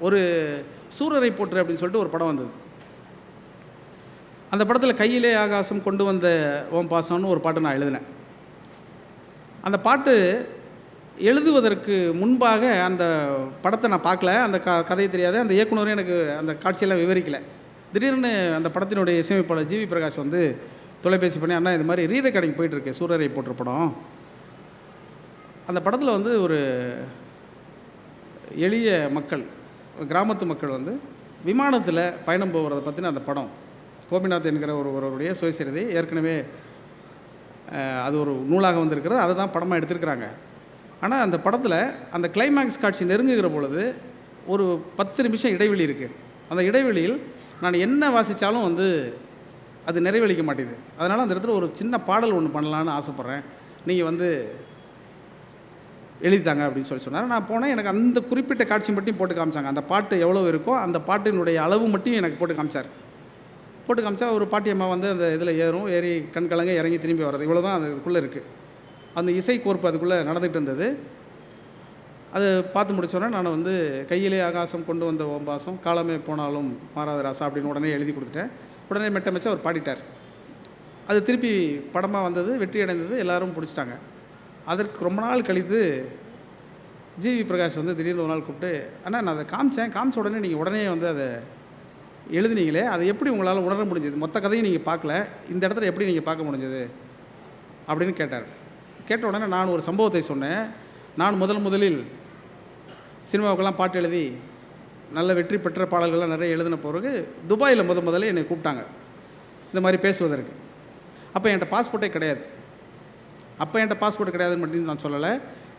ஒரு சூரரை போற்று அப்படின்னு சொல்லிட்டு ஒரு படம் வந்தது. அந்த படத்தில் கையிலே ஆகாசம் கொண்டு வந்த ஓம் பாசம்னு ஒரு பாட்டு நான் எழுதினேன். அந்த பாட்டு எழுதுவதற்கு முன்பாக அந்த படத்தை நான் பார்க்கல, அந்த கதையை தெரியாது, அந்த இயக்குனரும் எனக்கு அந்த காட்சியெல்லாம் விவரிக்கலை. திடீர்னு அந்த படத்தினுடைய இசையமைப்பாளர் ஜிவி பிரகாஷ் வந்து தொலைபேசி பண்ணி, அண்ணா இது மாதிரி ரீரெக்கார்டிங் போயிட்டுருக்கு சூரரை போற்று படம், அந்த படத்தில் வந்து ஒரு எளிய மக்கள், கிராமத்து மக்கள் வந்து விமானத்தில் பயணம் போகிறத பற்றின அந்த படம், கோபிநாத் என்கிற ஒருவருடைய சுயசரிதை, ஏற்கனவே அது ஒரு நூலாக வந்திருக்கிறது, அதை தான் படமாக எடுத்திருக்கிறாங்க. ஆனால் அந்த படத்தில் அந்த கிளைமேக்ஸ் காட்சி நெருங்குகிற பொழுது ஒரு 10 நிமிஷம் இடைவெளி இருக்குது. அந்த இடைவெளியில் நான் என்ன வாசித்தாலும் வந்து அது நிறைவளிக்க மாட்டேங்குது. அதனால் அந்த இடத்துல ஒரு சின்ன பாடல் ஒன்று பண்ணலான்னு ஆசைப்பட்றேன், நீங்கள் வந்து எழுதித்தாங்க அப்படின்னு சொன்னார். நான் போனேன், எனக்கு அந்த குறிப்பிட்ட காட்சி மட்டும் போட்டு காமிச்சாங்க. அந்த பாட்டு எவ்வளோ இருக்கோ அந்த பாட்டினுடைய அளவு மட்டும் எனக்கு போட்டு காமிச்சார். போட்டு காமிச்சா ஒரு பாட்டியம்மா வந்து அந்த இதில் ஏறி கண் கலங்க இறங்கி திரும்பி வர்றது, இவ்வளோ தான் அதுக்குள்ளே இருக்குது. அந்த இசை கோர்ப்பு அதுக்குள்ளே நடந்துகிட்டு இருந்தது. அது பார்த்து முடிச்சோன்னே நான் வந்து கையிலே ஆகாசம் கொண்டு வந்த ஓம்பாசம் காலமே போனாலும் மாறாத ராசா அப்படின்னு உடனே எழுதி கொடுத்துட்டேன். உடனே மெட்டமைச்சு அவர் பாடிட்டார். அது திருப்பி படமாக வந்தது, வெற்றி அடைந்தது, எல்லோரும் பிடிச்சிட்டாங்க. அதற்கு ரொம்ப நாள் கழித்து ஜிவி பிரகாஷ் வந்து திடீர்னு ஒரு நாள் கூப்பிட்டு, அண்ணா நான் அதை காமிச்ச உடனே நீங்கள் உடனே வந்து அதை எழுதுனீங்களே, அதை எப்படி உங்களால் உணர முடிஞ்சது? மொத்த கதையும் நீங்கள் பார்க்கல, இந்த இடத்துல எப்படி நீங்கள் பார்க்க முடிஞ்சது அப்படின்னு கேட்டார். கேட்ட உடனே நான் ஒரு சம்பவத்தை சொன்னேன். நான் முதலில் சினிமாவுக்கெல்லாம் பாட்டு எழுதி நல்ல வெற்றி பெற்ற பாடல்கள்லாம் நிறைய எழுதின பிறகு துபாயில் முதல்ல என்னை கூப்பிட்டாங்க இந்த மாதிரி பேசுவதற்கு. அப்போ என்கிட்ட பாஸ்போர்ட்டே கிடையாது. அப்போ என்கிட்ட பாஸ்போர்ட் கிடையாதுன்னு மட்டும் நான் சொல்லலை,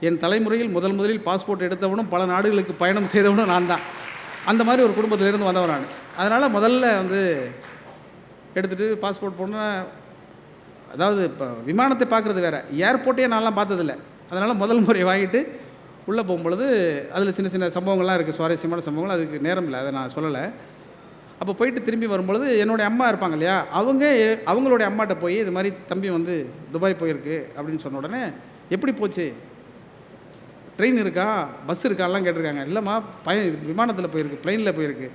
என் தலைமுறையில் முதலில் பாஸ்போர்ட் எடுத்தவனும் பல நாடுகளுக்கு பயணம் செய்தவனும் நான் தான். அந்த மாதிரி ஒரு குடும்பத்திலேருந்து வந்தவன் நான். அதனால் முதல்ல வந்து எடுத்துகிட்டு பாஸ்போர்ட் போனால், அதாவது இப்போ விமானத்தை பார்க்குறது வேறு, ஏர்போர்ட்டே நான்லாம் பார்த்ததில்லை. அதனால் முதல் முறை வாங்கிட்டு உள்ளே போகும்பொழுது அதில் சின்ன சின்ன சம்பவங்கள்லாம் இருக்குது, சுவாரஸ்யமான சம்பவங்கள், அதுக்கு நேரம் இல்லை, அதை நான் சொல்லலை. அப்போ போயிட்டு திரும்பி வரும்பொழுது என்னுடைய அம்மா இருப்பாங்க இல்லையா, அவங்களுடைய அம்மாட்ட போய் இது மாதிரி தம்பி வந்து துபாய் போயிருக்கு அப்படின்னு சொன்ன உடனே, எப்படி போச்சு, ட்ரெயின் இருக்கா, பஸ் இருக்காலாம் கேட்டிருக்காங்க. இல்லைம்மா விமானத்தில் போயிருக்கு, ப்ளைனில் போயிருக்கு,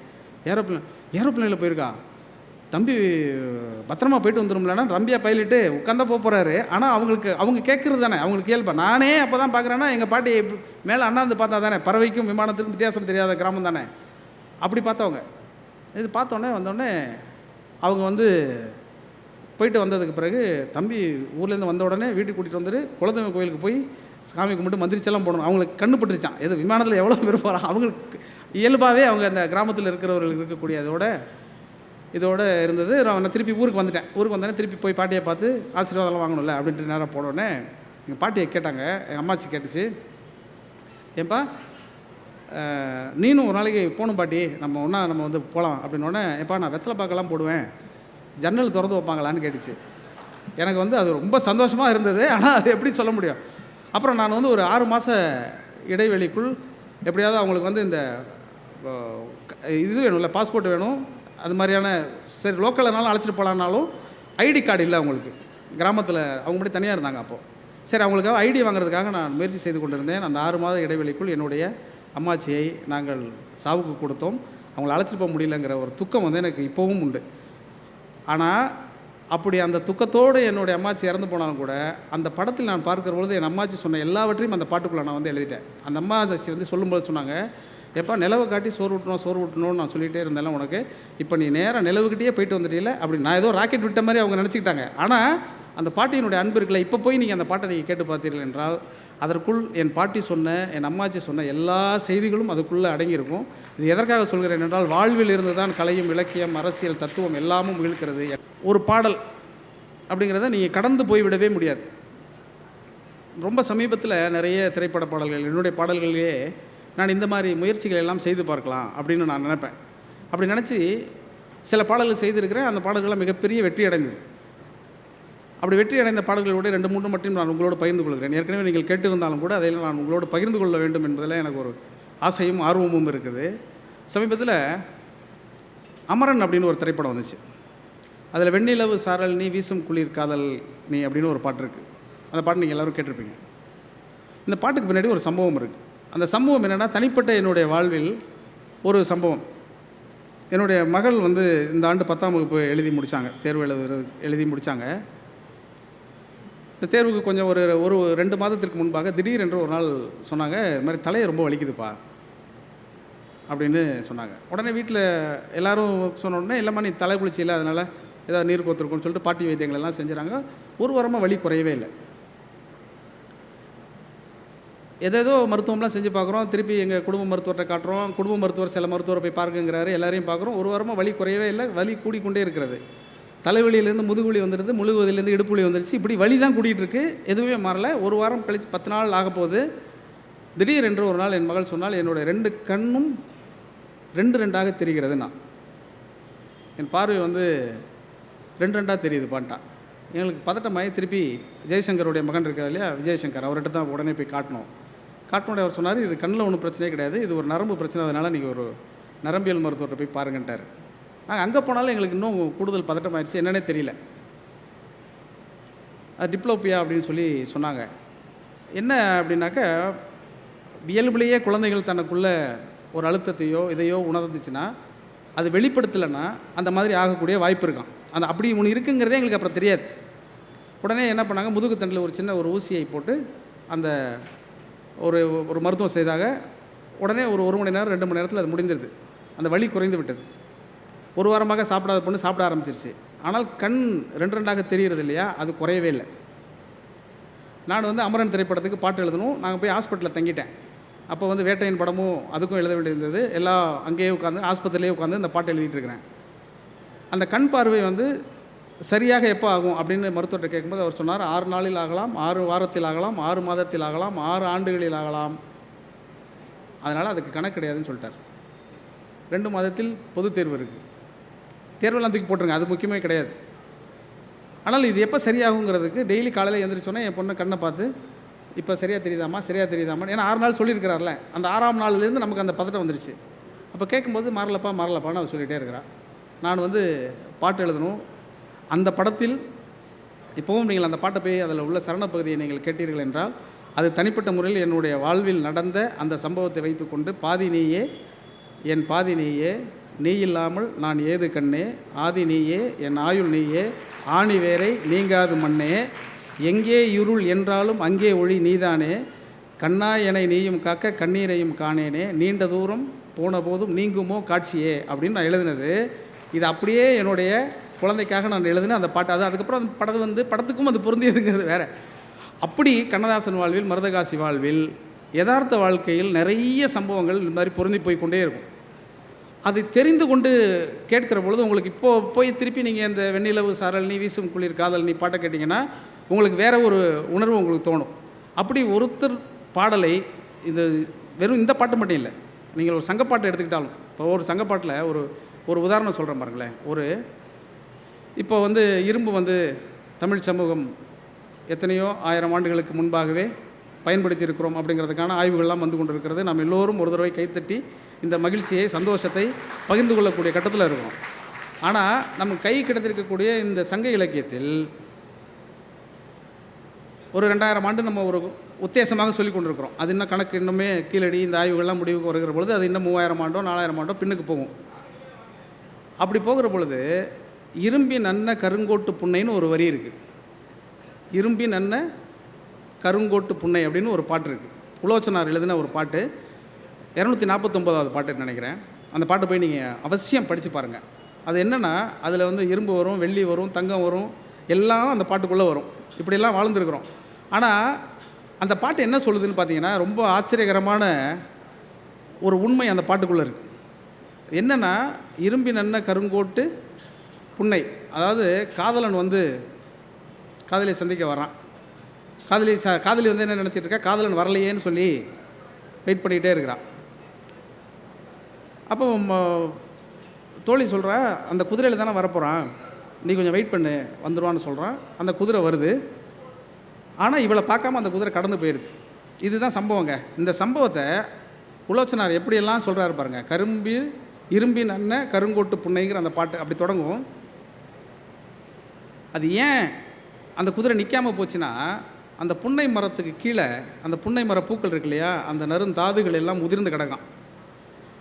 ஏரோப்ளைனில் போயிருக்கா, தம்பி பத்திரமா போயிட்டு வந்துடும்லன்னா, தம்பியாக பைலட்டு உட்காந்தா போகிறாரு. ஆனால் அவங்க கேட்குறது தானே அவங்களுக்கு கேள்வி. நானே அப்போ தான் பார்க்குறேன்னா எங்கள் பாட்டி மேலே அண்ணாந்து பார்த்தா தானே, பறவைக்கும் விமானத்துக்கும் வித்தியாசம் தெரியாத கிராமம் தானே, அப்படி பார்த்தவங்க. இது பார்த்தோன்னே வந்தோடனே அவங்க வந்து போயிட்டு வந்ததுக்கு பிறகு, தம்பி ஊர்லேருந்து வந்த உடனே வீட்டுக்கு கூட்டிகிட்டு வந்துட்டு குலதெய்வம் கோயிலுக்கு போய் சாமி கும்பிட்டு மந்திரிச்செல்லாம் போடணும். அவங்களுக்கு கண்ணு பட்டுருச்சான், எது விமானத்தில் எவ்வளோ பேர் போகிறான். அவங்களுக்கு இயல்பாகவே அவங்க அந்த கிராமத்தில் இருக்கிறவர்களுக்கு இருக்கக்கூடிய இதோடு இருந்தது. நான் திருப்பி ஊருக்கு வந்தோடனே திருப்பி போய் பாட்டியை பார்த்து ஆசீர்வாதம்லாம் வாங்கணும்ல அப்படின்ட்டு நேரம் போனோடனே எங்கள் பாட்டியை கேட்டாங்க, எங்கள் அம்மாச்சி கேட்டுச்சு, ஏன்பா நீனும் ஒரு நாளைக்கு போகணும் பாட்டி, நம்ம வந்து போகலாம் அப்படின்னோடனே, ஏப்பா நான் வெத்தலை பாக்கெல்லாம் போடுவேன், ஜன்னல் திறந்து வைப்பாங்களான்னு கேட்டுச்சு. எனக்கு வந்து அது ரொம்ப சந்தோஷமாக இருந்தது. ஆனால் அது எப்படி சொல்ல முடியும். அப்புறம் நான் வந்து ஒரு 6 மாத இடைவெளிக்குள் எப்படியாவது அவங்களுக்கு வந்து இந்த இது வேணும்ல, பாஸ்போர்ட் வேணும், அது மாதிரியான சரி லோக்கல்னாலும் அழைச்சிட்டு போகலான்னாலும் ஐடி கார்டு இல்லை அவங்களுக்கு. கிராமத்தில் அவங்க மட்டும் தனியாக இருந்தாங்க. அப்போது சரி அவங்களுக்காக ஐடி வாங்குறதுக்காக நான் முயற்சி செய்து கொண்டிருந்தேன். அந்த 6 மாத இடைவெளிக்குள் என்னுடைய அம்மாச்சியை நாங்கள் சாவுக்கு கொடுத்தோம். அவங்கள அழைச்சிட்டு போக முடியலங்கிற ஒரு துக்கம் வந்து எனக்கு இப்போவும் உண்டு. ஆனால் அப்படி அந்த துக்கத்தோடு என்னுடைய அம்மாச்சி இறந்து போனாலும் கூட அந்த படத்தில் நான் பார்க்குற பொழுது என் அம்மாச்சி சொன்ன எல்லாவற்றையும் அந்த பாட்டுக்குள்ளே நான் வந்து எழுதிட்டேன். அந்த அம்மாச்சி வந்து சொல்லும்போது சொன்னாங்க, எப்போ நிலவை காட்டி சோறு விட்டணும்னு நான் சொல்லிகிட்டே இருந்தேன் உனக்கு, இப்போ நீ நேராக நிலவுக்கிட்டே போயிட்டு வந்துட்டீங்களே அப்படி. நான் ஏதோ ராக்கெட் விட்ட மாதிரி அவங்க நினச்சிக்கிட்டாங்க. ஆனால் அந்த பாட்டியினுடைய அன்பு இருக்குல்ல, இப்போ போய் நீங்கள் அந்த பாட்டை நீங்கள் கேட்டு பார்த்தீர்கள் என்றால் அதற்குள் என் பாட்டி சொன்ன, என் அம்மாச்சி சொன்ன எல்லா செய்திகளும் அதுக்குள்ளே அடங்கியிருக்கும். இது எதற்காக சொல்கிறேன் என்றால், வாழ்வில் இருந்து தான் கலையும் இலக்கியம் அரசியல் தத்துவம் எல்லாமும் விழுக்கிறது. ஒரு பாடல் அப்படிங்கிறத நீங்கள் கடந்து போய்விடவே முடியாது. ரொம்ப சமீபத்தில் நிறைய திரைப்பட பாடல்கள், என்னுடைய பாடல்களையே நான் இந்த மாதிரி முயற்சிகள் எல்லாம் செய்து பார்க்கலாம் அப்படின்னு நான் நினைப்பேன். அப்படி நினச்சி சில பாடல்கள் செய்திருக்கிறேன். அந்த பாடல்கள்லாம் மிகப்பெரிய வெற்றி அடைந்தது. அப்படி வெற்றி அடைந்த பாடல்களோடு 2-3 மட்டும் நான் உங்களோடு பகிர்ந்து கொள்கிறேன். ஏற்கனவே நீங்கள் கேட்டிருந்தாலும் கூட அதையெல்லாம் நான் உங்களோடு பகிர்ந்து கொள்ள வேண்டும் என்பதில் எனக்கு ஒரு ஆசையும் ஆர்வமும் இருக்குது. சமீபத்தில் அமரன் அப்படின்னு ஒரு திரைப்படம் வந்துச்சு. அதில் வெண்ணிலவு சாரல் நீ வீசும் குளிர் காதல் நீ அப்படின்னு ஒரு பாட்டு இருக்குது. அந்த பாட்டு நீங்கள் எல்லோரும் கேட்டிருப்பீங்க. இந்த பாட்டுக்கு பின்னாடி ஒரு சம்பவம் இருக்குது. அந்த சம்பவம் என்னென்னா, தனிப்பட்ட என்னுடைய வாழ்வில் ஒரு சம்பவம். என்னுடைய மகள் வந்து இந்த ஆண்டு 10ஆம் வகுப்பு எழுதி முடித்தாங்க. தேர்வு எழுதி முடித்தாங்க. இந்த தேர்வுக்கு கொஞ்சம் ஒரு 2 மாதத்திற்கு முன்பாக திடீரென்று ஒரு நாள் சொன்னாங்க, இது மாதிரி தலையை ரொம்ப வலிக்குதுப்பா அப்படின்னு சொன்னாங்க. உடனே வீட்டில் எல்லோரும் சொன்ன உடனே, இல்லைம்மா நீ தலை குளிச்சில்ல, அதனால் ஏதாவது நீர் கோத்துருக்குன்னு சொல்லிட்டு பாட்டி வைத்தியங்கள் எல்லாம் செஞ்சுறாங்க. ஒரு வாரமாக வலி குறையவே இல்லை. ஏதேதோ மருத்துவம்லாம் செஞ்சு பார்க்குறோம். திருப்பி எங்கள் குடும்ப மருத்துவர்கிட்ட காட்டுறோம். குடும்ப மருத்துவர் சில மருத்துவரை போய் பார்க்குங்கிறாரு. எல்லாரையும் பார்க்குறோம். ஒரு வாரமாக வலி குறையவே இல்லை. வலி கூடிக்கொண்டே இருக்கிறது. தலைவலியிலேருந்து முதுகுவலி வந்துடுது, முதுகுவலியிலேருந்து இடுப்புவலி வந்துடுச்சு. இப்படி வலி தான் கூட்டிகிட்டு இருக்கு, எதுவுமே மாறல. ஒரு வாரம் கழித்து 10 நாள் ஆக போகுது. திடீரென்று ஒரு நாள் என் மகள் சொன்னால், என்னுடைய 2 கண்ணும் 2 தெரிகிறது. என் பார்வை வந்து 2 தெரியுதுப்பான்ட்டா. எங்களுக்கு பதட்டமாகி திருப்பி ஜெய்சங்கருடைய மகன் இருக்கார் இல்லையா, விஜயசங்கர், அவர்கிட்ட தான் உடனே போய் காட்டினோம். காட்டினோட அவர் சொன்னார், இது கண்ணில் ஒன்றும் பிரச்சனையே கிடையாது, இது ஒரு நரம்பு பிரச்சனை, அதனால் நீங்கள் ஒரு நரம்பியல் மருத்துவர்கிட்ட போய் பாருங்கன்ட்டார். நாங்கள் அங்கே போனாலும் எங்களுக்கு இன்னும் கூடுதல் பதட்டமாகிடுச்சு, என்னன்னே தெரியல. அது டிப்ளோபியா அப்படின்னு சொல்லி சொன்னாங்க. என்ன அப்படின்னாக்கா, இயல்புலேயே குழந்தைகள் தனக்குள்ள ஒரு அழுத்தத்தையோ இதையோ உணர்ந்துச்சுன்னா, அது வெளிப்படுத்தலைன்னா அந்த மாதிரி ஆகக்கூடிய வாய்ப்பு இருக்கான். அந்த அப்படி ஒன்று இருக்குங்கிறதே எங்களுக்கு அப்புறம் தெரியாது. உடனே என்ன பண்ணாங்க, முதுகுத்தண்டில் ஒரு சின்ன ஒரு ஊசியை போட்டு அந்த ஒரு மருத்துவம் செய்தாங்க. உடனே ஒரு 1 மணி நேரம் 2 மணி நேரத்தில் அது முடிந்துடுது. அந்த வலி குறைந்து விட்டது. ஒரு வாரமாக சாப்பிடாத பொண்ணு சாப்பிட ஆரம்பிச்சிருச்சு. ஆனால் கண் 2 தெரிகிறது இல்லையா, அது குறையவே இல்லை. நான் வந்து அமரன் திரைப்படத்துக்கு பாட்டு எழுதணும். நாங்கள் போய் ஹாஸ்பிட்டலில் தங்கிட்டேன். அப்போ வந்து வேட்டையின் படமும் அதுக்கும் எழுத வேண்டியிருந்தது. எல்லாம் அங்கேயே உட்காந்து ஆஸ்பத்திரியிலே உட்காந்து இந்த பாட்டு எழுதிட்டு இருக்கிறேன். அந்த கண் பார்வை வந்து சரியாக எப்போ ஆகும் அப்படின்னு மருத்துவர்கிட்ட கேட்கும்போது அவர் சொன்னார், 6 நாளில் ஆகலாம், 6 வாரத்தில் ஆகலாம், 6 மாதத்தில் ஆகலாம், 6 ஆண்டுகளில் ஆகலாம். அதனால் அதுக்கு கணக்கு கிடையாதுன்னு சொல்லிட்டார். 2 மாதத்தில் பொது தேர்வு இருக்குது. தேர்வெல்லாம் தூக்கி போட்டுருங்க, அது முக்கியமே கிடையாது. ஆனால் இது எப்போ சரியாகுங்கிறதுக்கு டெய்லி காலையில் எழுந்திரிச்சோன்னே என் பொண்ணை கண்ணை பார்த்து, இப்போ சரியாக தெரியுதாம்மா, சரியாக தெரியுதாம்மா, ஏன்னா 6 நாள் சொல்லியிருக்கிறார்ல, அந்த 6ஆம் நாள்லேருந்து நமக்கு அந்த பதட்டம் வந்துருச்சு. அப்போ கேட்கும்போது மாறலப்பான்னு அவர் சொல்லிகிட்டே இருக்கிறான். நான் வந்து பாட்டு எழுதணும். அந்த படத்தில் இப்போவும் நீங்கள் அந்த பாட்டை போய் அதில் உள்ள சரணப்பகுதியை நீங்கள் கேட்டீர்கள் என்றால், அது தனிப்பட்ட முறையில் என்னுடைய வாழ்வில் நடந்த அந்த சம்பவத்தை வைத்துக்கொண்டு, பாதி நீயே என் பாதி நீயே, நீ இல்லாமல் நான் ஏது கண்ணே, ஆதி நீயே என் ஆயுள் நீயே, ஆணி வேரை நீங்காது மண்ணே, எங்கே இருள் என்றாலும் அங்கே ஒளி நீதானே, கண்ணாய் எனை நீயும் காக்க கண்ணீரையும் காணேனே, நீண்ட தூரம் போன போதும் நீங்குமோ காட்சியே அப்படின்னு நான் எழுதினது. இது அப்படியே என்னுடைய குழந்தைக்காக நான் எழுதினேன் அந்த பாட்டு. அதுக்கப்புறம் அந்த படம் வந்து படத்துக்கும் அது பொருந்தியதுங்கிறது வேறு. அப்படி கண்ணதாசன் வாழ்வில், மருதகாசி வாழ்வில், யதார்த்த வாழ்க்கையில் நிறைய சம்பவங்கள் இந்த மாதிரி பொருந்தி போய் கொண்டே இருக்கும். அதை தெரிந்து கொண்டு கேட்கிற பொழுது உங்களுக்கு இப்போது போய் திருப்பி நீங்கள் இந்த வெண்ணிலவு சாரல் நீ வீசும் குளிர் காதல் நீ பாட்டை கேட்டிங்கன்னா உங்களுக்கு வேறு ஒரு உணர்வு உங்களுக்கு தோணும். அப்படி ஒருத்தர் பாடலை, இது வெறும் இந்த பாட்டு மட்டும் இல்லை, நீங்கள் ஒரு சங்கப்பாட்டை எடுத்துக்கிட்டாலும், இப்போ ஒரு சங்கப்பாட்டில் ஒரு உதாரணம் சொல்கிறேன் பாருங்களேன். இப்போ வந்து இரும்பு வந்து தமிழ் சமூகம் எத்தனையோ 1000 ஆண்டுகளுக்கு முன்பாகவே பயன்படுத்தி இருக்கிறோம் அப்படிங்கிறதுக்கான ஆய்வுகள்லாம் வந்து கொண்டு இருக்கிறது. நம்ம எல்லோரும் ஒரு தடவை கைத்தட்டி இந்த மகிழ்ச்சியை, சந்தோஷத்தை பகிர்ந்து கொள்ளக்கூடிய கட்டத்தில் இருக்கோம். ஆனால் நம்ம கை கிடத்திருக்கக்கூடிய இந்த சங்க இலக்கியத்தில் ஒரு 2000 ஆண்டு நம்ம ஒரு உத்தேசமாக சொல்லி கொண்டிருக்கிறோம். அது இன்னும் கணக்கு இன்னுமே கீழடி இந்த ஆய்வுகள்லாம் முடிவுக்கு வருகிற பொழுது அது இன்னும் 3000 ஆண்டோ 4000 ஆண்டோ பின்னுக்கு போகும். அப்படி போகிற பொழுது இரும்பின் அன்ன கருங்கோட்டு புன்னைன்னு ஒரு வரி இருக்குது. இரும்பின் அன்ன கருங்கோட்டு புன்னை அப்படின்னு ஒரு பாட்டு இருக்குது. உலோச்சனார் எழுதின ஒரு பாட்டு, 249வது பாட்டுன்னு நினைக்கிறேன். அந்த பாட்டை போய் நீங்கள் அவசியம் படித்து பாருங்கள். அது என்னென்னா, அதில் வந்து இரும்பு வரும், வெள்ளி வரும், தங்கம் வரும், எல்லாம் அந்த பாட்டுக்குள்ளே வரும். இப்படியெல்லாம் வாழ்ந்துருக்குறோம். ஆனால் அந்த பாட்டு என்ன சொல்லுதுன்னு பார்த்தீங்கன்னா, ரொம்ப ஆச்சரியகரமான ஒரு உண்மை அந்த பாட்டுக்குள்ளே இருக்குது. என்னென்னா, இரும்பின் அன்ன கருங்கோட்டு புன்னை, அதாவது காதலன் வந்து காதலியை சந்திக்க வரான். காதலி வந்து என்ன நினச்சிட்டு இருக்கா, காதலன் வரலையேன்னு சொல்லி வெயிட் பண்ணிக்கிட்டே இருக்கிறான். அப்போ தோழி சொல்கிறா, அந்த குதிரையில் தானே வரப்போகிறான், நீ கொஞ்சம் வெயிட் பண்ணு வந்துடுவான்னு சொல்கிறான். அந்த குதிரை வருது. ஆனால் இவளை பார்க்காம அந்த குதிரை கடந்து போயிடுது. இதுதான் சம்பவங்க. இந்த சம்பவத்தை உலோச்சனார் எப்படியெல்லாம் சொல்கிறாரு பாருங்கள். இரும்பின் அன்ன கருங்கோட்டு புன்னைங்கிற அந்த பாட்டு அப்படி தொடங்கும். அது ஏன் அந்த குதிரை நிற்காமல் போச்சுன்னா, அந்த புன்னை மரத்துக்கு கீழே அந்த புன்னை மர பூக்கள் இருக்கு இல்லையா, அந்த நறுந்தாதுகள் எல்லாம் உதிர்ந்து கிடக்கும்.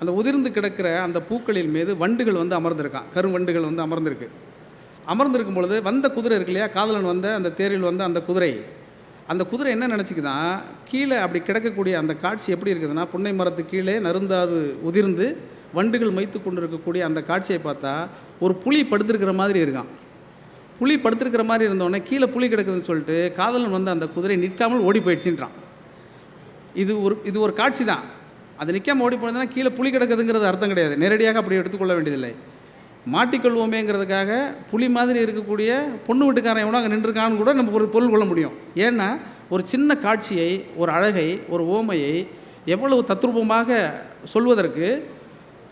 அந்த உதிர்ந்து கிடக்கிற அந்த பூக்களின் மீது வண்டுகள் வந்து அமர்ந்திருக்கான், கருவண்டுகள் வந்து அமர்ந்திருக்கும் பொழுது வந்த குதிரை இருக்கு இல்லையா, காதலன் வந்த அந்த தேரில் வந்த அந்த குதிரை என்ன நினச்சிக்குதான், கீழே அப்படி கிடக்கக்கூடிய அந்த காட்சி எப்படி இருக்குதுன்னா, புன்னை மரத்து கீழே நருந்தாது உதிர்ந்து வண்டுகள் மைத்து கொண்டு இருக்கக்கூடிய அந்த காட்சியை பார்த்தா ஒரு புலி படுத்திருக்கிற மாதிரி இருக்கான். புலி படுத்திருக்கிற மாதிரி இருந்தோடனே கீழே புலி கிடக்குதுன்னு சொல்லிட்டு காதலன் வந்து அந்த குதிரை நிற்காமல் ஓடி போயிடுச்சுன்றான். இது ஒரு காட்சி தான். அது நிற்காமல் ஓடி போனதுன்னா கீழே புலி கிடக்குதுங்கிறது அர்த்தம் கிடையாது, நேரடியாக அப்படி எடுத்துக்கொள்ள வேண்டியதில்லை. மாட்டிக்கொள்வோமேங்கிறதுக்காக புலி மாதிரி இருக்கக்கூடிய பொண்ணு வீட்டுக்காரன் எவனோ அங்கே நின்றுருக்கான்னு கூட நம்ம ஒரு பொருள் கொள்ள முடியும். ஏன்னா ஒரு சின்ன காட்சியை, ஒரு அழகை, ஒரு ஓமையை எவ்வளவு தத்ரூபமாக சொல்வதற்கு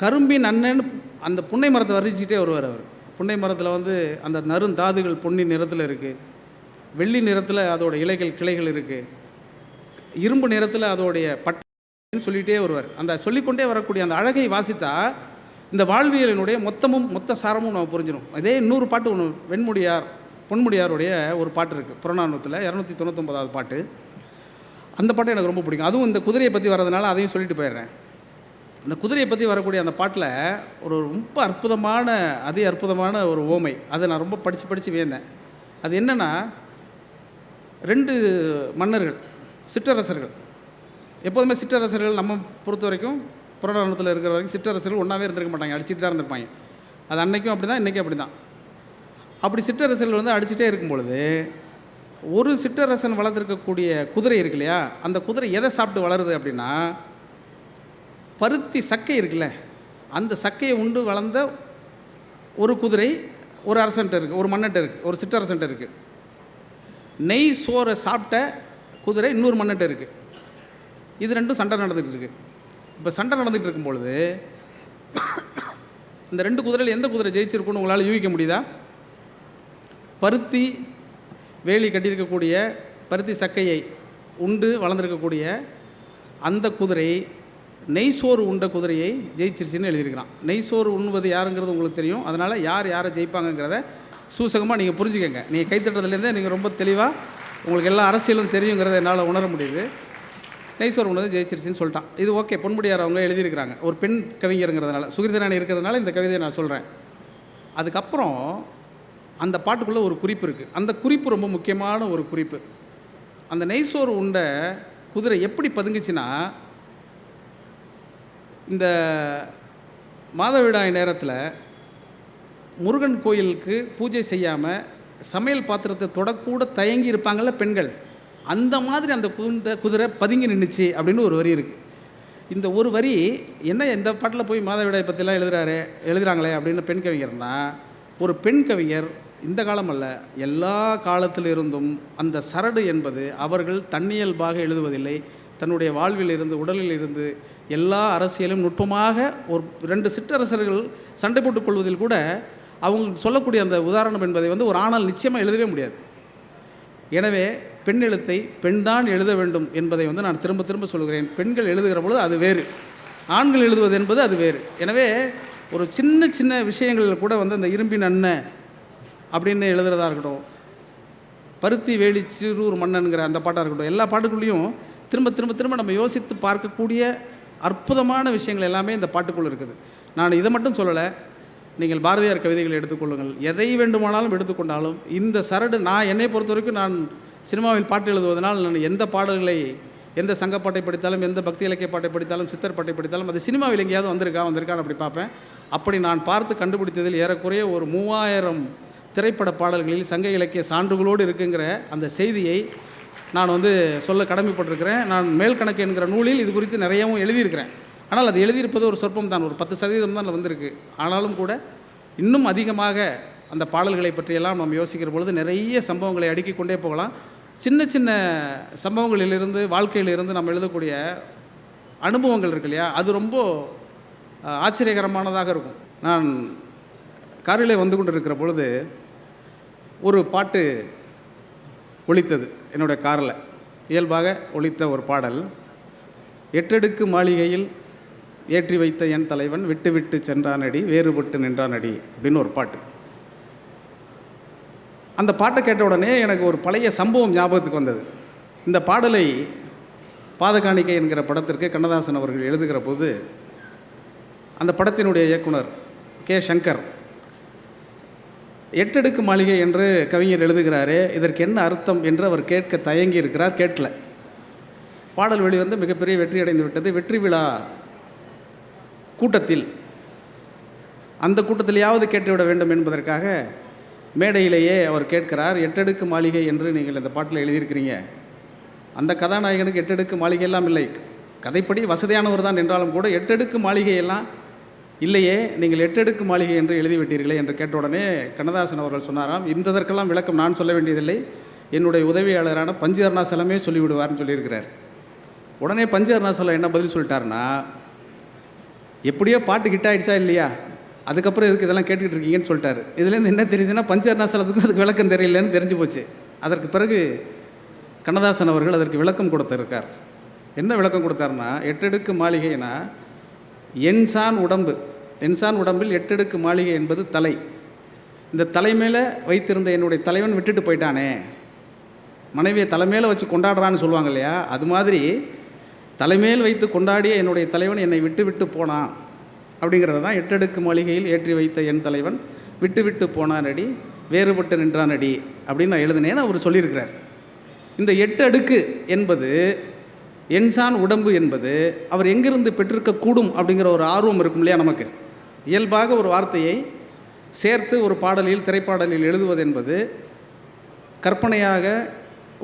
கரும்பின் அண்ணன் அந்த புன்னை மரத்தை வர்ணிச்சுட்டே வருவார் அவர். புன்னை மரத்தில் வந்து அந்த நறுந்தாதுகள் பொன்னி நிறத்தில் இருக்குது, வெள்ளி நிறத்தில் அதோட இலைகள் கிளைகள் இருக்குது, இரும்பு நிறத்தில் அதோடைய பட்டுன்னு சொல்லிகிட்டே வருவார். அந்த சொல்லிக்கொண்டே வரக்கூடிய அந்த அழகை வாசித்தா இந்த வாழ்வியலினுடைய மொத்த சாரமும் நம்ம புரிஞ்சிடும். இதே இன்னொரு பாட்டு ஒன்று பொன்முடியாருடைய ஒரு பாட்டு இருக்குது புறநானூற்றில் 299வது பாட்டு. அந்த பாட்டு எனக்கு ரொம்ப பிடிக்கும். அதுவும் இந்த குதிரையை பற்றி வர்றதுனால அதையும் சொல்லிட்டு போயிடுறேன். இந்த குதிரையை பற்றி வரக்கூடிய அந்த பாட்டில் ஒரு ரொம்ப அற்புதமான ஒரு ஓமை. அதை நான் ரொம்ப படித்து வியந்தேன். அது என்னென்னா, 2 மன்னர்கள், சிற்றரசர்கள். எப்போதுமே சிற்றரசர்கள் நம்ம பொறுத்த வரைக்கும் புறநானூற்றில் இருக்கிற வரைக்கும் சிற்றரசர்கள் ஒன்றாவே இருந்திருக்க மாட்டாங்க, அடிச்சுட்டு தான் இருந்திருப்பாங்க. அது அன்றைக்கும் அப்படி தான், இன்றைக்கும் அப்படி தான். அப்படி சிற்றரசர்கள் வந்து அடிச்சுட்டே இருக்கும் பொழுது ஒரு சிற்றரசன் வளர்த்துருக்கக்கூடிய குதிரை இருக்கு இல்லையா, அந்த குதிரை எதை சாப்பிட்டு வளருது அப்படின்னா, பருத்தி சக்கை இருக்குல்ல, அந்த சக்கையை உண்டு வளர்ந்த ஒரு குதிரை ஒரு அரசன்ட்ட இருக்குது, ஒரு மன்னன்ட்ட இருக்குது, ஒரு சிற்றரசன்ட்ட இருக்குது. நெய் சோறை சாப்பிட்ட குதிரை இன்னொரு மன்னன்ட்ட இருக்குது. இது ரெண்டும் சண்டை நடந்துகிட்டு இருக்குது. இப்போ சண்டை நடந்துகிட்டு இருக்கும் பொழுது இந்த 2 குதிரையில் எந்த குதிரை ஜெயிச்சிருக்குன்னு உங்களால் யூகிக்க முடியுதா? பருத்தி வேலி கட்டியிருக்கக்கூடிய, பருத்தி சக்கையை உண்டு வளர்ந்துருக்கக்கூடிய அந்த குதிரை நெய்சோறு உண்ட குதிரையை ஜெயிச்சிருச்சுன்னு எழுதியிருக்கிறான். நெய்சோறு உண்ணுவது யாருங்கிறது உங்களுக்கு தெரியும். அதனால் யாரை ஜெயிப்பாங்கங்கிறத சூசகமாக நீங்கள் புரிஞ்சுக்கங்க. நீங்கள் கைத்தட்டுறதுலேருந்தே நீங்கள் ரொம்ப தெளிவாக உங்களுக்கு எல்லா அரசியலும் தெரியுங்கிறத என்னால் உணர முடியுது. நெய்சோறு உணவு ஜெயிச்சிருச்சுன்னு சொல்லிட்டான். இது ஓகே, பொன்முடியார் அவங்க எழுதியிருக்கிறாங்க, ஒரு பெண் கவிஞருங்கிறதுனால, சுகிர்தனானி இருக்கிறதுனால இந்த கவிதையை நான் சொல்கிறேன். அதுக்கப்புறம் அந்த பாட்டுக்குள்ளே ஒரு குறிப்பு இருக்குது. அந்த குறிப்பு ரொம்ப முக்கியமான ஒரு குறிப்பு. அந்த நெய்சோறு உண்ட குதிரை எப்படி பதுங்குச்சுன்னா, இந்த மாதவிடாய் நேரத்தில் முருகன் கோயிலுக்கு பூஜை செய்யாமல் சமையல் பாத்திரத்தை தொடக்கூட தயங்கி இருப்பாங்கள்ல பெண்கள், அந்த மாதிரி அந்த குதிரை பதுங்கி நின்றுச்சு அப்படின்னு ஒரு வரி இருக்குது. இந்த ஒரு வரி என்ன, இந்த பாட்டில் போய் மாதவிடாய் பற்றிலாம் எழுதுகிறாங்களே அப்படின்னு பெண் கவிஞர்னா, ஒரு பெண் கவிஞர் இந்த காலம் அல்ல, எல்லா காலத்தில் இருந்தும் அந்த சரடு என்பது அவர்கள் தன்னியல்பாக எழுதுவதில்லை. தன்னுடைய வாழ்வில் இருந்து, உடலில் இருந்து, எல்லா அரசியலும் நுட்பமாக ஒரு 2 சிற்றரசர்கள் சண்டை போட்டுக் கொள்வதில் கூட அவங்க சொல்லக்கூடிய அந்த உதாரணம் என்பதை வந்து ஒரு ஆணால் நிச்சயமாக எழுதவே முடியாது. எனவே பெண் எழுத்தை பெண்தான் எழுத வேண்டும் என்பதை வந்து நான் திரும்ப திரும்ப சொல்கிறேன். பெண்கள் எழுதுகிற பொழுது அது வேறு, ஆண்கள் எழுதுவது என்பது அது வேறு. எனவே ஒரு சின்ன விஷயங்களில் கூட வந்து அந்த இரும்பின் அண்ணன் அப்படின்னு எழுதுறதா இருக்கட்டும், பருத்தி வேலி சிறூர் மன்னனுங்கிற அந்த பாட்டாக இருக்கட்டும், எல்லா பாட்டுக்குள்ளேயும் திரும்ப நம்ம யோசித்து பார்க்கக்கூடிய அற்புதமான விஷயங்கள் எல்லாமே இந்த பாட்டுக்குள்ளே இருக்குது. நான் இதை மட்டும் சொல்லலை, நீங்கள் பாரதியார் கவிதைகளை எடுத்துக்கொள்ளுங்கள், எதை வேண்டுமானாலும் எடுத்துக்கொண்டாலும் இந்த சரடு, நான் என்னை பொறுத்த வரைக்கும் நான் சினிமாவில் பாட்டு எழுதுவதனால் நான் எந்த பாடல்களை, எந்த சங்கப்பாட்டை படித்தாலும், எந்த பக்தி இலக்கிய பாட்டை படித்தாலும், சித்தர் பாட்டை படித்தாலும் அது சினிமாவில் எங்கேயாவது வந்திருக்கான்னு அப்படி பார்ப்பேன். அப்படி நான் பார்த்து கண்டுபிடித்ததில் ஏறக்குறைய ஒரு 3000 திரைப்பட பாடல்களில் சங்க இலக்கிய சான்றுகளோடு இருக்குங்கிற அந்த செய்தியை நான் வந்து சொல்ல கடமைப்பட்டிருக்கிறேன். நான் மேல்கணக்கு என்கிற நூலில் இது குறித்து நிறையவும் எழுதியிருக்கிறேன். ஆனால் அது எழுதியிருப்பது ஒரு சொற்பம் தான், ஒரு 10% தான் வந்திருக்கு. ஆனாலும் கூட இன்னும் அதிகமாக அந்த பாடல்களை பற்றியெல்லாம் நம்ம யோசிக்கிற பொழுது நிறைய சம்பவங்களை அடுக்கிக் கொண்டே போகலாம். சின்ன சம்பவங்களிலிருந்து, வாழ்க்கையிலிருந்து நம்ம எழுதக்கூடிய அனுபவங்கள் இருக்கு இல்லையா, அது ரொம்ப ஆச்சரியகரமானதாக இருக்கும். நான் காரிலே வந்து கொண்டு இருக்கிற பொழுது ஒரு பாட்டு ஒலித்தது என்னுடைய காரில், இயல்பாக ஒலித்த ஒரு பாடல். 8 அடுக்கு மாளிகையில் ஏற்றி வைத்த என் தலைவன் விட்டு சென்றானடி வேறுபட்டு நின்றானடி அப்படின்னு ஒரு பாட்டு. அந்த பாட்டை கேட்ட உடனே எனக்கு ஒரு பழைய சம்பவம் ஞாபகத்துக்கு வந்தது. இந்த பாடலை பாதகாணிக்கை என்கிற படத்திற்கு கண்ணதாசன் அவர்கள் எழுதுகிற போது அந்த படத்தினுடைய இயக்குனர் கே. சங்கர். 8 அடுக்கு மாளிகை என்று கவிஞர் எழுதுகிறாரே, இதற்கு என்ன அர்த்தம் என்று அவர் கேட்க தயங்கி இருக்கிறார், கேட்கல. பாடல் வெளிவந்து மிகப்பெரிய வெற்றி அடைந்து விட்டது. வெற்றி விழா கூட்டத்தில், அந்த கூட்டத்திலேயாவது கேட்டுவிட வேண்டும் என்பதற்காக மேடையிலேயே அவர் கேட்கிறார், 8 அடுக்கு மாளிகை என்று நீங்கள் இந்த பாட்டில் எழுதியிருக்கிறீங்க. அந்த கதாநாயகனுக்கு 8 அடுக்கு மாளிகையெல்லாம் இல்லை, கதைப்படி வசதியானவர் தான் என்றாலும் கூட 8 அடுக்கு மாளிகையெல்லாம் இல்லையே, நீங்கள் 8 அடுக்கு மாளிகை என்று எழுதிவிட்டீர்களே என்று கேட்ட உடனே கண்ணதாசன் அவர்கள் சொன்னாராம், இதற்கெல்லாம் விளக்கம் நான் சொல்ல வேண்டியதில்லை, என்னுடைய உதவியாளரான பஞ்சு அருணாசலமே சொல்லிவிடுவார்னு சொல்லியிருக்கிறார். உடனே பஞ்சு அருணாசலம் என்ன பதில் சொல்லிட்டாருன்னா, எப்படியோ பாட்டு ஹிட் ஆகிடுச்சா இல்லையா, அதுக்கப்புறம் இதுக்கு இதெல்லாம் கேட்டுக்கிட்டு இருக்கீங்கன்னு சொல்லிட்டாரு. இதுலேருந்து என்ன தெரியுதுன்னா, பஞ்சு அருணாசலத்துக்கும் அதுக்கு விளக்கம் தெரியலன்னு தெரிஞ்சு போச்சு. அதற்கு பிறகு கண்ணதாசன் அவர்கள் அதற்கு விளக்கம் கொடுத்திருக்கார். என்ன விளக்கம் கொடுத்தாருன்னா, 8 அடுக்கு மாளிகைனா என்சான் உடம்பு, என்சான் உடம்பில் 8 அடுக்கு மாளிகை என்பது தலை. இந்த தலை மேலே வைத்திருந்த என்னுடைய தலைவன் விட்டுட்டு போயிட்டானே, மனைவியை தலைமையில் வச்சு கொண்டாடுறான்னு சொல்லுவாங்க இல்லையா, அது மாதிரி தலைமையில் வைத்து கொண்டாடிய என்னுடைய தலைவன் என்னை விட்டு விட்டு போனான் அப்படிங்கிறது தான் 8 அடுக்கு மாளிகையில் ஏற்றி வைத்த என் தலைவன் விட்டு விட்டு போனான் அடி, வேறுபட்டு நின்றான் அடி அப்படின்னு நான் எழுதினேன்னு அவர் சொல்லியிருக்கிறார். இந்த 8 அடுக்கு என்பது, என்சான் உடம்பு என்பது அவர் எங்கிருந்து பெற்றிருக்கக்கூடும் அப்படிங்கிற ஒரு ஆர்வம் இருக்கும் இல்லையா நமக்கு. இயல்பாக ஒரு வார்த்தையை சேர்த்து ஒரு பாடலில், திரைப்பாடலில் எழுதுவது என்பது கற்பனையாக,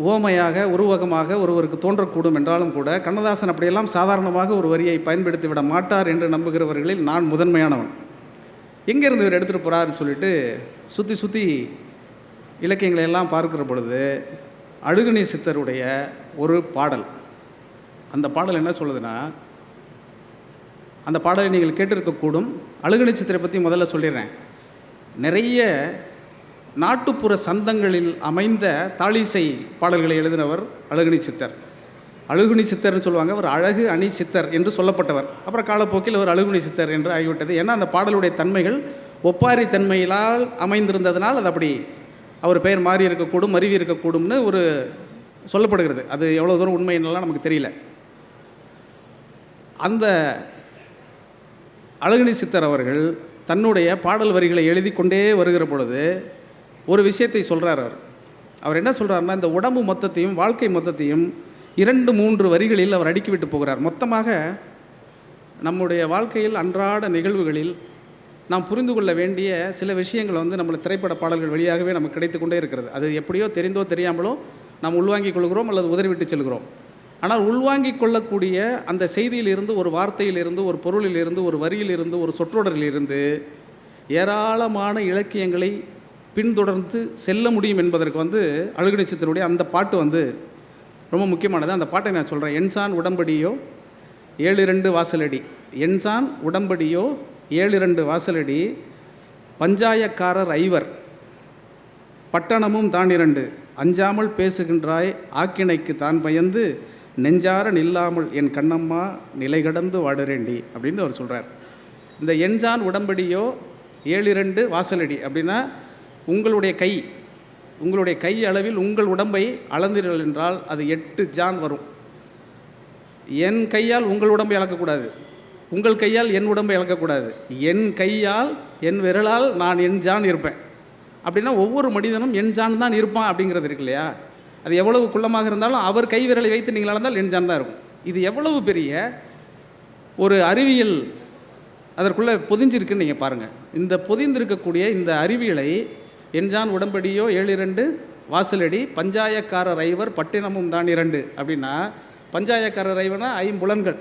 ஓமையாக, உருவகமாக ஒருவருக்கு தோன்றக்கூடும் என்றாலும் கூட கண்ணதாசன் அப்படியெல்லாம் சாதாரணமாக ஒரு வரியை பயன்படுத்தி விட மாட்டார் என்று நம்புகிறவர்களில் நான் முதன்மையானவன். எங்கேருந்து இவர் எடுத்துகிட்டு போகிறாருன்னு சொல்லிட்டு சுற்றி சுற்றி இலக்கியங்களை எல்லாம் பார்க்குற பொழுது அழுகுனி சித்தருடைய ஒரு பாடல், அந்த பாடல் என்ன சொல்லுதுன்னா, அந்த பாடலை நீங்கள் கேட்டிருக்கக்கூடும். அழுகுனி சித்தரை பற்றி முதல்ல சொல்லிடுறேன். நிறைய நாட்டுப்புற சந்தங்களில் அமைந்த தாளிசை பாடல்களை எழுதினவர் அழுகுனி சித்தர். அழுகுனி சித்தர்னு சொல்லுவாங்க, அவர் அழகு அணி சித்தர் என்று சொல்லப்பட்டவர். அப்புறம் காலப்போக்கில் அவர் அழுகுனி சித்தர் என்று ஆகிவிட்டது. ஏன்னா அந்த பாடலுடைய தன்மைகள் ஒப்பாரி தன்மையிலால் அமைந்திருந்ததனால் அது அப்படி அவர் பெயர் மாறி இருக்கக்கூடும், மருவி இருக்கக்கூடும்னு ஒரு சொல்லப்படுகிறது. அது எவ்வளோ தூரம் உண்மைன்னெல்லாம் நமக்கு தெரியல. அந்த அழுகுனி சித்தர் அவர்கள் தன்னுடைய பாடல் வரிகளை எழுதி கொண்டே வருகிற பொழுது ஒரு விஷயத்தை சொல்கிறார். அவர் என்ன சொல்கிறாருன்னா, இந்த உடம்பு மொத்தத்தையும் வாழ்க்கை மொத்தத்தையும் 2-3 வரிகளில் அவர் அடுக்கி விட்டு போகிறார். மொத்தமாக நம்முடைய வாழ்க்கையில் அன்றாட நிகழ்வுகளில் நாம் புரிந்து கொள்ள வேண்டிய சில விஷயங்கள் நம்மளை திரைப்பட பாடல்கள் வழியாகவே நமக்கு கிடைத்து கொண்டே இருக்கிறது. அது எப்படியோ தெரிந்தோ தெரியாமலோ நாம் உள்வாங்கிக் கொள்கிறோம் அல்லது உதறிவிட்டு செல்கிறோம். ஆனால் உள்வாங்கிக் கொள்ளக்கூடிய அந்த செய்தியிலிருந்து, ஒரு வார்த்தையிலிருந்து, ஒரு பொருளிலிருந்து, ஒரு வரியிலிருந்து, ஒரு சொற்றொடரிலிருந்து ஏராளமான இலக்கியங்களை பின்தொடர்ந்து செல்ல முடியும் என்பதற்கு அழுகுனி சித்தருடைய அந்த பாட்டு ரொம்ப முக்கியமானது. அந்த பாட்டை நான் சொல்கிறேன். என்சான் உடம்படியோ 7-2 வாசலடி, என்சான் உடம்படியோ 7-2 வாசலடி, பஞ்சாயக்காரர் ஐவர் பட்டணமும் தான் 2, அஞ்சாமல் பேசுகின்றாய் ஆக்கினைக்கு தான் பயந்து, நெஞ்சார நில்லாமல் என் கண்ணம்மா நிலை கடந்து வாடுறேண்டி அப்படின்னு அவர் சொல்கிறார். இந்த என்சான் உடம்படியோ 7-2 வாசலடி அப்படின்னா, உங்களுடைய கை அளவில் உங்கள் உடம்பை அளந்தீர்கள் என்றால் அது 8 ஜான் வரும். என் கையால் உங்கள் உடம்பை அளக்கக்கூடாது, உங்கள் கையால் என் உடம்பை அளக்கக்கூடாது. என் கையால், என் விரலால் நான் என் ஜான் இருப்பேன். அப்படின்னா ஒவ்வொரு மனிதனும் என் ஜான் தான் இருப்பான் அப்படிங்கிறது இருக்கு இல்லையா. அது எவ்வளவு குள்ளமாக இருந்தாலும் அவர் கை விரலை வைத்து நீங்கள் அளந்தால் என் ஜான் தான் இருக்கும். இது எவ்வளவு பெரிய ஒரு அறிவியல் அதற்குள்ளே பொதிஞ்சிருக்குன்னு நீங்கள் பாருங்கள். இந்த பொதிந்திருக்கக்கூடிய இந்த அறிவியலை என்ஜான் உடம்படியோ 7-2 வாசலடி, பஞ்சாயக்காரர் ஐவர் பட்டினமும் தான் 2 அப்படின்னா, பஞ்சாயக்காரர் ஐவர்னா ஐம்புலன்கள்.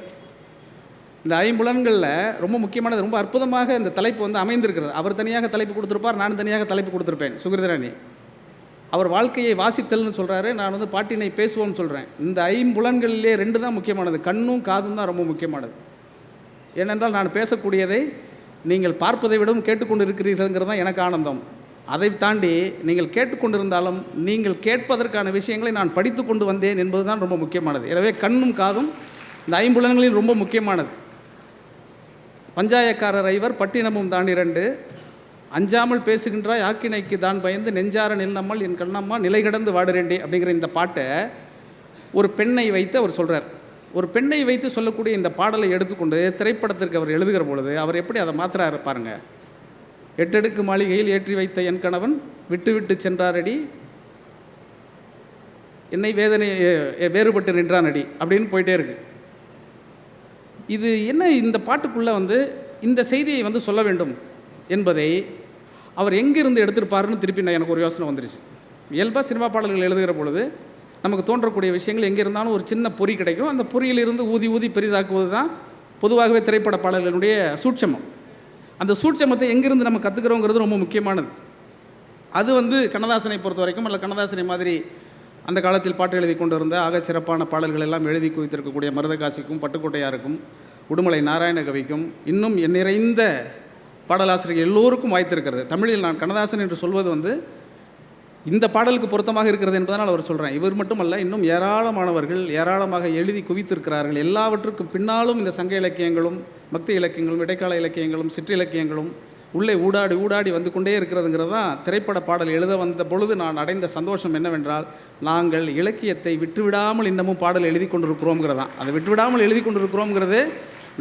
இந்த ஐம்புலன்களில் ரொம்ப முக்கியமானது, ரொம்ப அற்புதமாக இந்த தலைப்பு அமைந்திருக்கிறது. அவர் தனியாக தலைப்பு கொடுத்துருப்பார், நான் தனியாக தலைப்பு கொடுத்துருப்பேன். சுகிர்தராணி அவர் வாழ்க்கையை வாசித்தல்னு சொல்கிறாரு, நான் பாட்டினை பேசுவோம்னு சொல்கிறேன். இந்த ஐம்புலன்களிலே 2 தான் முக்கியமானது, கண்ணும் காதும் தான் ரொம்ப முக்கியமானது. ஏனென்றால் நான் பேசக்கூடியதை நீங்கள் பார்ப்பதை விடவும் கேட்டுக்கொண்டு இருக்கிறீர்கள்ங்கிறது தான் எனக்கு ஆனந்தம். அதை தாண்டி நீங்கள் கேட்டுக்கொண்டிருந்தாலும் நீங்கள் கேட்பதற்கான விஷயங்களை நான் படித்து கொண்டு வந்தேன் என்பது தான் ரொம்ப முக்கியமானது. எனவே கண்ணும் காதும் இந்த ஐம்புலன்களில் ரொம்ப முக்கியமானது. பஞ்சாயக்காரர் ஐவர் பட்டினமும் தான் 2, அஞ்சாமல் பேசுகின்றாய் ஆக்கினைக்கு தான் பயந்து, நெஞ்சார நில்லம்மல் என் கண்ணம்மா நிலை கடந்து வாடுறேண்டி அப்படிங்கிற இந்த பாட்டை ஒரு பெண்ணை வைத்து அவர் சொல்கிறார். ஒரு பெண்ணை வைத்து சொல்லக்கூடிய இந்த பாடலை எடுத்துக்கொண்டு திரைப்படத்திற்கு அவர் எழுதுகிற பொழுது அவர் எப்படி அதை மாத்திராரு பாருங்க. எட்டடுக்கு மாளிகையில் ஏற்றி வைத்த என் கணவன் விட்டு விட்டு சென்றாரடி, என்னை வேதனை வேறுபட்டு நின்றானடி அப்படின்னு போயிட்டே இருக்கு. இது என்ன, இந்த பாட்டுக்குள்ளே வந்து இந்த செய்தியை வந்து சொல்ல வேண்டும் என்பதை அவர் எங்கிருந்து எடுத்திருப்பாருன்னு திருப்பி எனக்கு ஒரு யோசனை வந்துருச்சு. இயல்பாக சினிமா பாடல்கள் எழுதுகிற பொழுது நமக்கு தோன்றக்கூடிய விஷயங்கள் எங்கே இருந்தாலும் ஒரு சின்ன பொறி கிடைக்கும். அந்த பொறியிலிருந்து ஊதி ஊதி பெரிதாக்குவது தான் பொதுவாகவே திரைப்பட பாடல்களுடைய சூட்சமம். அந்த சூட்சமத்தை எங்கிருந்து நம்ம கற்றுக்கிறோங்கிறது ரொம்ப முக்கியமானது. அது வந்து கண்ணதாசனை பொறுத்த வரைக்கும், அல்ல கண்ணதாசனை மாதிரி அந்த காலத்தில் பாட்டு எழுதி கொண்டு இருந்த ஆக சிறப்பான பாடல்கள் எல்லாம் எழுதி குவித்திருக்கக்கூடிய மருதகாசிக்கும் பட்டுக்கோட்டையாருக்கும் உடுமலை நாராயணகவிக்கும் இன்னும் நிறைந்த பாடலாசிரியர்கள் எல்லோருக்கும் வாய்த்திருக்கிறது. தமிழில் நான் கண்ணதாசன் என்று சொல்வது வந்து இந்த பாடலுக்கு பொருத்தமாக இருக்கிறது என்பதனால் அவர் சொல்கிறேன். இவர் மட்டுமல்ல, இன்னும் ஏராளமானவர்கள் ஏராளமாக எழுதி குவித்திருக்கிறார்கள். எல்லாவற்றுக்கும் பின்னாலும் இந்த சங்க இலக்கியங்களும் பக்தி இலக்கியங்களும் இடைக்கால இலக்கியங்களும் சிற்றிலக்கியங்களும் உள்ளே ஊடாடி ஊடாடி வந்து கொண்டே இருக்கிறதுங்கிறது தான் திரைப்பட பாடல் எழுத வந்த பொழுது நான் அடைந்த சந்தோஷம் என்னவென்றால், நாங்கள் இலக்கியத்தை விட்டுவிடாமல் இன்னமும் பாடல் எழுதி கொண்டிருக்கிறோங்கிறதான். அதை விட்டுவிடாமல் எழுதி கொண்டிருக்கிறோங்கிறது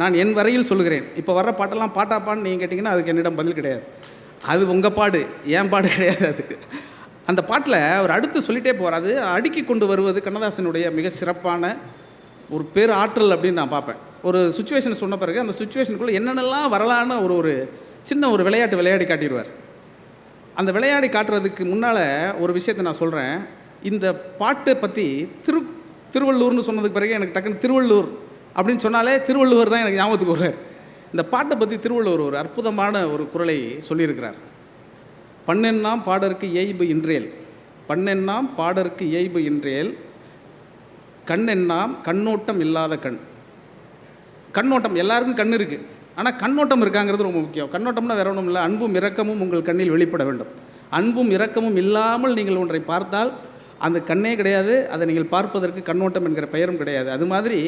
நான் என் வரையில் சொல்கிறேன். இப்போ வர்ற பாட்டெல்லாம் பாட்டாப்பான்னு நீங்கள் கேட்டிங்கன்னா அதுக்கு என்னிடம் பதில் கிடையாது. அது உங்கள் பாடு, ஏன் பாடு கிடையாது. அது அந்த பாட்டில் அவர் அடுத்து சொல்லிகிட்டே போகிறார். அது அடுக்கி கொண்டு வருவது கண்ணதாசனுடைய மிக சிறப்பான ஒரு பேர் ஆற்றல் அப்படின்னு நான் பார்ப்பேன். ஒரு சுச்சுவேஷன் சொன்ன பிறகு அந்த சுச்சுவேஷனுக்குள்ளே என்னென்னலாம் வரலான்னு ஒரு சின்ன ஒரு விளையாடி காட்டிடுவார். அந்த விளையாடி காட்டுறதுக்கு முன்னால் ஒரு விஷயத்தை நான் சொல்கிறேன். இந்த பாட்டை பற்றி திருவள்ளூர்னு சொன்னதுக்கு பிறகு எனக்கு டக்குன்னு திருவள்ளூர் அப்படின்னு சொன்னாலே திருவள்ளுவர் தான் எனக்கு ஞாபகத்துக்கு வருவார். இந்த பாட்டை பற்றி திருவள்ளுவர் ஒரு அற்புதமான ஒரு குறளை சொல்லியிருக்கிறார். பண்ணெண்ணாம் பாடற்கு இயைபு இன்றேல், பண்ணெண்ணாம் பாடற்கு இயைபு இன்றேல், கண்ணெண்ணாம் கண்ணோட்டம் இல்லாத கண். கண்ணோட்டம் எல்லாருக்கும் கண் இருக்குது, ஆனால் கண்ணோட்டம் இருக்காங்கிறது ரொம்ப முக்கியம். கண்ணோட்டம்னா வேற ஒன்றும் இல்லை, அன்பும் இரக்கமும் உங்கள் கண்ணில் வெளிப்பட வேண்டும். அன்பும் இரக்கமும் இல்லாமல் நீங்கள் ஒன்றை பார்த்தால் அந்த கண்ணே கிடையாது, அதை நீங்கள் பார்ப்பதற்கு கண்ணோட்டம் என்கிற பெயரும் கிடையாது. அது மாதிரி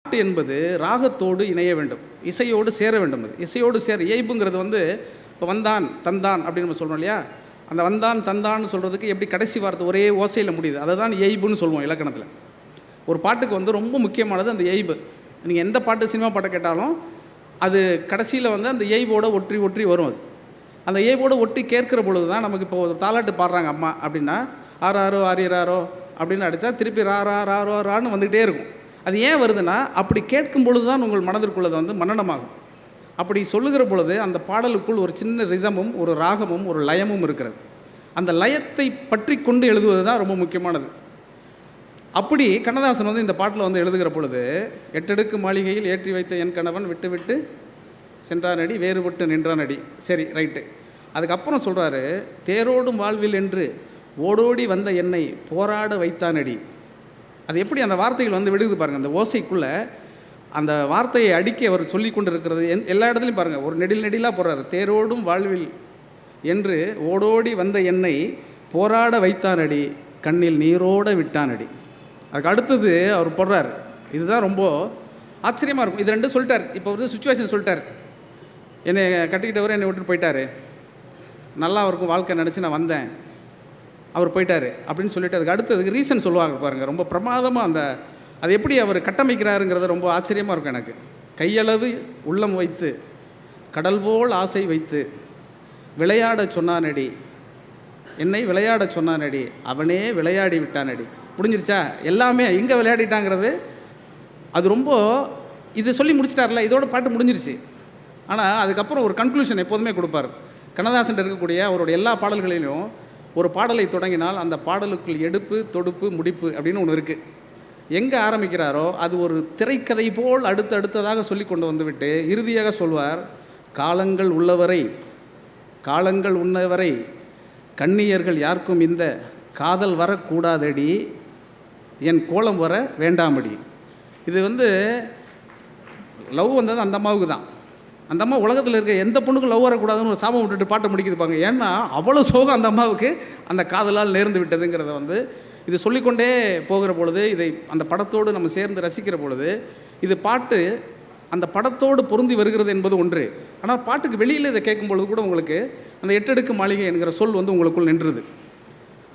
பாட்டு என்பது ராகத்தோடு இணைய வேண்டும், இசையோடு சேர வேண்டும். அது இசையோடு சேர இயைபுங்கிறது வந்து இப்போ வந்தான் தந்தான் அப்படின்னு நம்ம சொல்கிறோம் இல்லையா, அந்த வந்தான் தந்தான்னு சொல்கிறதுக்கு எப்படி கடைசி வார்த்தை ஒரே ஓசையில் முடியுது, அதை தான் இயைபுன்னு சொல்லுவோம் இலக்கணத்தில். ஒரு பாட்டுக்கு வந்து ரொம்ப முக்கியமானது அந்த இயைபு. நீங்கள் எந்த பாட்டு சினிமா பாட்டை கேட்டாலும் அது கடைசியில் வந்து அந்த இயைபோடு ஒற்றி ஒற்றி வரும். அது அந்த இயைபோடு ஒட்டி கேட்குற பொழுது தான் நமக்கு இப்போ ஒரு தாலாட்டு பாடுறாங்க அம்மா அப்படின்னா ஆறாரோ ஆறிராரோ அப்படின்னு அடித்தா திருப்பி ரான்னு வந்துக்கிட்டே இருக்கும். அது ஏன் வருதுன்னா, அப்படி கேட்கும் பொழுது தான் உங்கள் மனதிற்குள்ளது வந்து மனனமாகும். அப்படி சொல்லுகிற பொழுது அந்த பாடலுக்குள் ஒரு சின்ன ரிதமும் ஒரு ராகமும் ஒரு லயமும் இருக்கிறது. அந்த லயத்தை பற்றி கொண்டு எழுதுவது தான் ரொம்ப முக்கியமானது. அப்படி கண்ணதாசன் வந்து இந்த பாட்டில் வந்து எழுதுகிற பொழுது, எட்டடுக்கு மாளிகையில் ஏற்றி வைத்த என் கணவன் விட்டு விட்டு சென்றானடி வேறுபட்டு நின்றானடி. சரி, ரைட்டு. அதுக்கப்புறம் சொல்கிறாரு, தேரோடும் வாழ்வில் என்று ஓடோடி வந்த என்னை போராட வைத்தானடி. அது எப்படி அந்த வார்த்தைகள் வந்து விடுது பாருங்கள். அந்த ஓசைக்குள்ளே அந்த வார்த்தையை அடுக்கி அவர் சொல்லி கொண்டு இருக்கிறது எல்லா இடத்துலையும் பாருங்கள். ஒரு நெடிலாக போடுறாரு. தேரோடும் வாழ்வில் என்று ஓடோடி வந்த என்னை போராட வைத்தானடி, கண்ணில் நீரோட விட்டானடி. அதுக்கு அடுத்தது அவர் போடுறார். இதுதான் ரொம்ப ஆச்சரியமாக இருக்கும். இது ரெண்டும் சொல்லிட்டார். இப்போ வந்து சுச்சுவேஷன் சொல்லிட்டார். என்னை கட்டிக்கிட்டவர் என்னை விட்டுட்டு போயிட்டார், நல்லா இருக்கும் வாழ்க்கை நினச்சி நான் வந்தேன், அவர் போயிட்டார் அப்படின்னு சொல்லிட்டு அதுக்கு அடுத்ததுக்கு ரீசன் சொல்லுவாங்க பாருங்கள். ரொம்ப பிரமாதமாக அது எப்படி அவர் கட்டமைக்கிறாருங்கிறது ரொம்ப ஆச்சரியமாக இருக்கும் எனக்கு. கையளவு உள்ளம் வைத்து கடல் போல் ஆசை வைத்து விளையாட சொன்னானடி, என்னை விளையாட சொன்னானடி, அவனே விளையாடி விட்டானடி. முடிஞ்சிருச்சா? எல்லாமே இங்கே விளையாடிட்டாங்கிறது அது ரொம்ப இது சொல்லி முடிச்சிட்டார்ல, இதோட பாட்டு முடிஞ்சிருச்சு. ஆனால் அதுக்கப்புறம் ஒரு கன்க்ளூஷன் எப்போதுமே கொடுப்பார். கண்ணதாசன் இருக்கக்கூடிய அவருடைய எல்லா பாடல்களிலும் ஒரு பாடலை தொடங்கினால் அந்த பாடலுக்குள் எடுப்பு தொடுப்பு முடிப்பு அப்படின்னு ஒன்று இருக்குது. எங்கே ஆரம்பிக்கிறாரோ அது ஒரு திரைக்கதை போல் அடுத்ததாக சொல்லி கொண்டு வந்துவிட்டு இறுதியாக சொல்வார், காலங்கள் உண்ணவரை கண்ணியர்கள் யாருக்கும் இந்த காதல் வரக்கூடாதடி, என் கோலம் வர வேண்டாமடி. இது வந்து லவ் வந்தது அந்த அம்மாவுக்கு தான். அந்த அம்மா உலகத்தில் இருக்க எந்த பொண்ணுக்கும் லவ் வரக்கூடாதுன்னு ஒரு சாபம் விட்டுட்டு பாட்டை முடிக்கிதுப்பாங்க. ஏன்னா அவ்வளோ சோகம் அந்த அம்மாவுக்கு அந்த காதலால் நேர்ந்து விட்டதுங்கிறத வந்து இது சொல்லிக்கொண்டே போகிற பொழுது, இதை அந்த படத்தோடு நம்ம சேர்ந்து ரசிக்கிற பொழுது இது பாட்டு அந்த படத்தோடு பொருந்தி வருகிறது என்பது ஒன்று. ஆனால் பாட்டுக்கு வெளியில் இதை கேட்கும் பொழுது கூட உங்களுக்கு அந்த எட்டடுக்கு மாளிகை என்கிற சொல் வந்து உங்களுக்குள் நின்றுது.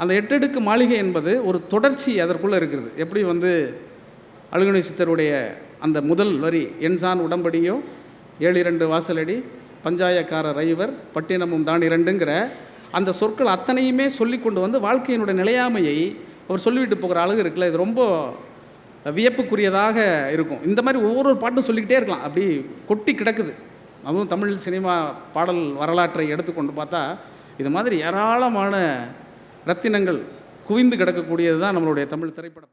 அந்த எட்டடுக்கு மாளிகை என்பது ஒரு தொடர்ச்சி அதற்குள்ளே இருக்கிறது. எப்படி வந்து அழுகுணை சித்தருடைய அந்த முதல் வரி, என்சான் உடம்படியோ 7 வாசலடி பஞ்சாயக்காரர் ஐவர் பட்டினமும் தான் 2ங்கிற அந்த சொற்கள் அத்தனையுமே சொல்லி கொண்டு வந்து வாழ்க்கையினுடைய நிலையாமையை அவர் சொல்லிவிட்டு போகிற அழகு இருக்குல்ல, இது ரொம்ப வியப்புக்குரியதாக இருக்கும். இந்த மாதிரி ஒவ்வொரு பாட்டும் சொல்லிக்கிட்டே இருக்கலாம், அப்படி கொட்டி கிடக்குது. அதுவும் தமிழ் சினிமா பாடல் வரலாற்றை எடுத்துக்கொண்டு பார்த்தா இது மாதிரி ஏராளமான ரத்தினங்கள் குவிந்து கிடக்கக்கூடியது தான் நம்மளுடைய தமிழ் திரைப்பட